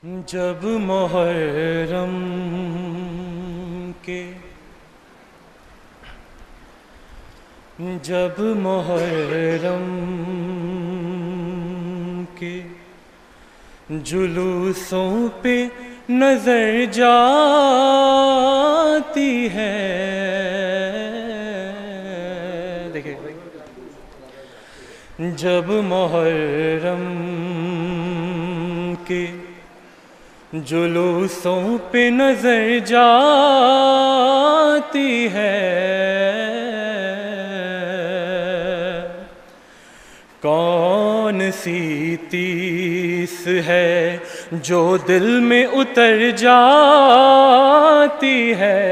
جب محرم کے جلوسوں پہ نظر جاتی ہے، دیکھیں جب محرم کے جلوسوں پہ نظر جاتی ہے، کون سی تیس ہے جو دل میں اتر جاتی ہے،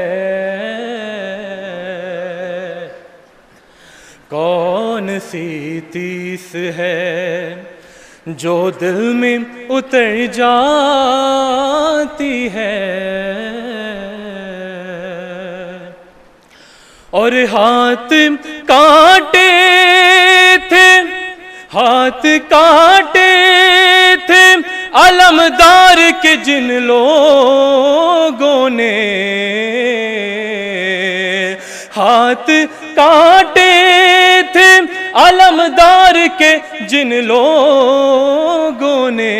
کون سی تیس ہے جو دل میں اتر جاتی ہے، اور ہاتھ کاٹے تھے علمدار کے جن لوگوں نے، ہاتھ کاٹے تھے علمدار کے جن لوگوں نے،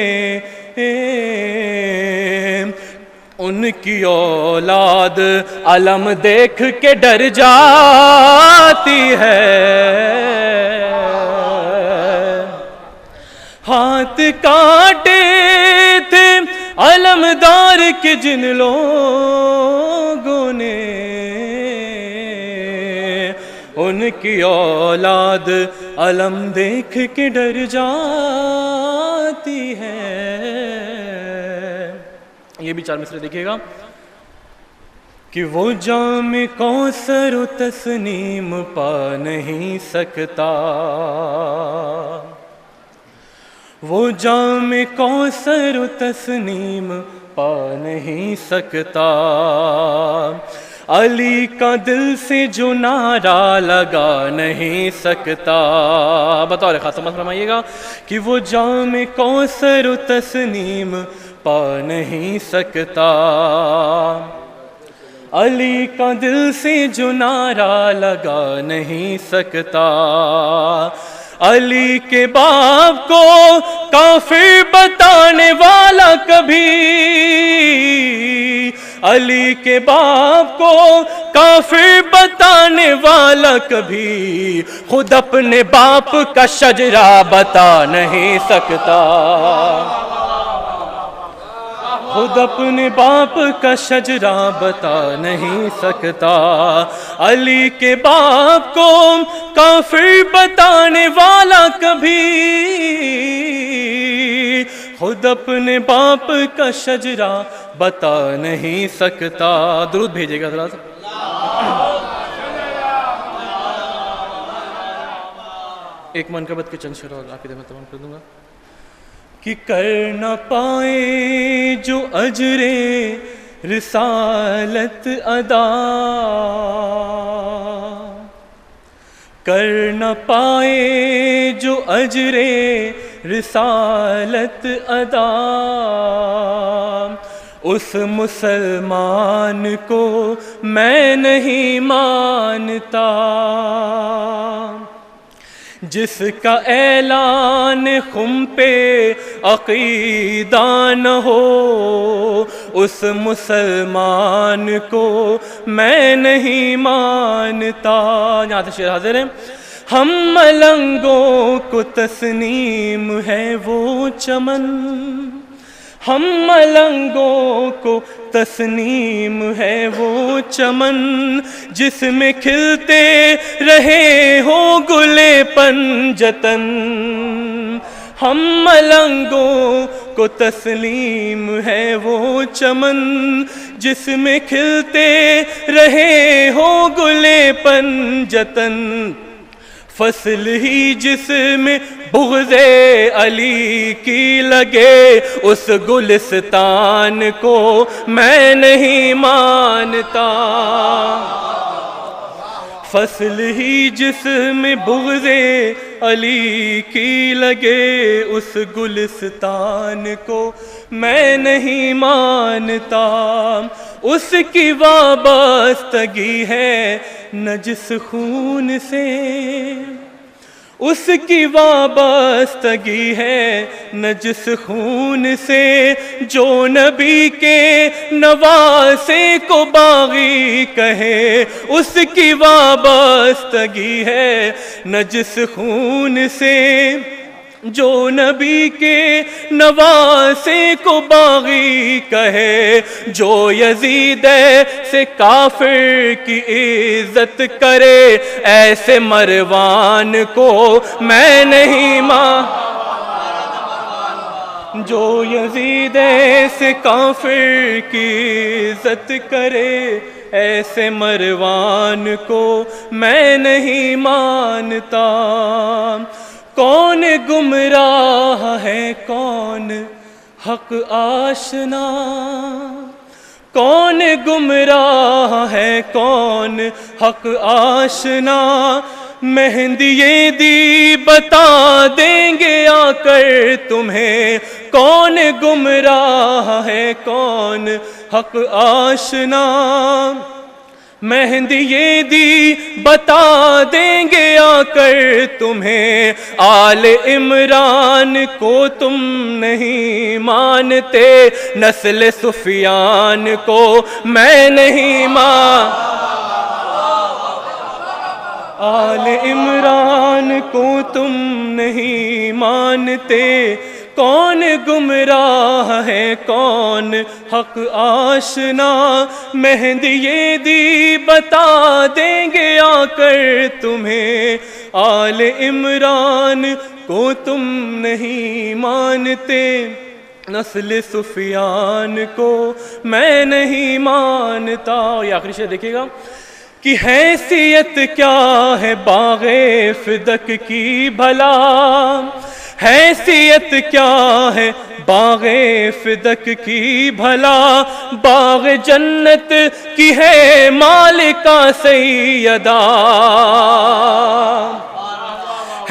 ان کی اولاد علم دیکھ کے ڈر جاتی ہے، ہاتھ کاٹے تھے علمدار کے جن لوگوں نے، ان کی اولاد علم دیکھ کے ڈر جاتی ہے۔ یہ بھی چار مصرے دیکھیے گا کہ وہ جام کوثر و تسنیم پا نہیں سکتا، وہ جام کوثر و تسنیم پا نہیں سکتا، علی کا دل سے جو نعرہ لگا نہیں سکتا۔ بطور خاص سمجھ فرمائیے گا کہ وہ جام کوثر و تسنیم پا نہیں سکتا، علی کا دل سے جو نعرہ لگا نہیں سکتا، علی کے باپ کو کافر بتانے والا کبھی، علی کے باپ کو کافر بتانے والا کبھی خود اپنے باپ کا شجرہ بتا نہیں سکتا، خود اپنے باپ کا شجرہ بتا نہیں سکتا، علی کے باپ کو کافر بتانے والا کبھی خود اپنے باپ کا شجرہ بتا نہیں سکتا۔ درود بھیجے گا ذرا سا۔ ایک منقبت کے چند شعر اور آپ کی خدمت میں تمام کر دوں گا کہ کر نہ پائے جو اجر رسالت ادا، کر نہ پائے جو اجر رسالت ادا، اس مسلمان کو میں نہیں مانتا جس کا اعلان خم پہ عقیدہ نہ ہو، اس مسلمان کو میں نہیں مانتا۔ یہاں سے شعر حاضر ہے۔ ہم ملنگوں کو تسنیم ہے وہ چمن، ہم ملنگوں کو تسنیم ہے وہ چمن، جس میں کھلتے رہے ہو گلے پنجتن، ہم ملنگوں کو تسلیم ہے وہ چمن، جس میں کھلتے رہے ہو گلے پنجتن، فصل ہی جس میں بغض علی کی لگے، اس گلستان کو میں نہیں مانتا، فصل ہی جس میں بغض علی کی لگے اس گلستان کو میں نہیں مانتا، اس کی وابستگی ہے نجس خون سے، اس کی وابستگی ہے نجس خون سے، جو نبی کے نواسے کو باغی کہے اس کی وابستگی ہے نجس خون سے، جو نبی کے نواسے کو باغی کہے، جو یزید سے کافر کی عزت کرے ایسے مروان کو میں نہیں جو یزید سے کافر کی عزت کرے ایسے مروان کو میں نہیں مانتا۔ کون گمراہ ہے کون حق آشنا، کون گمراہ ہے کون حق آشنا، مہندی یہ دی بتا دیں گے آ کر تمہیں، کون گمراہ ہے کون حق آشنا، مہندی یہ دی بتا دیں گے آ کر تمہیں، آل عمران کو تم نہیں مانتے، نسل سفیان کو میں نہیں آل عمران کو تم نہیں مانتے، کون گمراہ ہے کون حق آشنا، مہندی یہ دی بتا دیں گے آ کر تمہیں، آل عمران کو تم نہیں مانتے، نسل سفیان کو میں نہیں مانتا۔ یہ آخری شعر دیکھیے گا کہ حیثیت کیا ہے باغ فدق کی بھلا، حیثیت کیا ہے باغ فدق کی بھلا، باغ جنت کی ہے مالکہ سیدہ،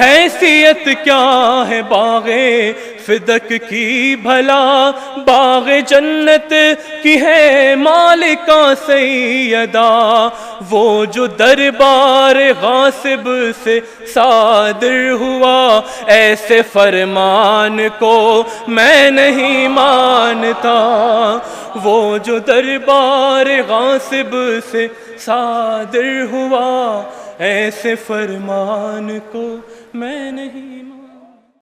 حیثیت کیا ہے باغ فدق کی بھلا، باغ جنت کی ہے مالکہ سیدہ، وہ جو دربار غاصب سے صادر ہوا ایسے فرمان کو میں نہیں مانتا، وہ جو دربار غاصب سے صادر ہوا ایسے فرمان کو میں نہیں مانتا۔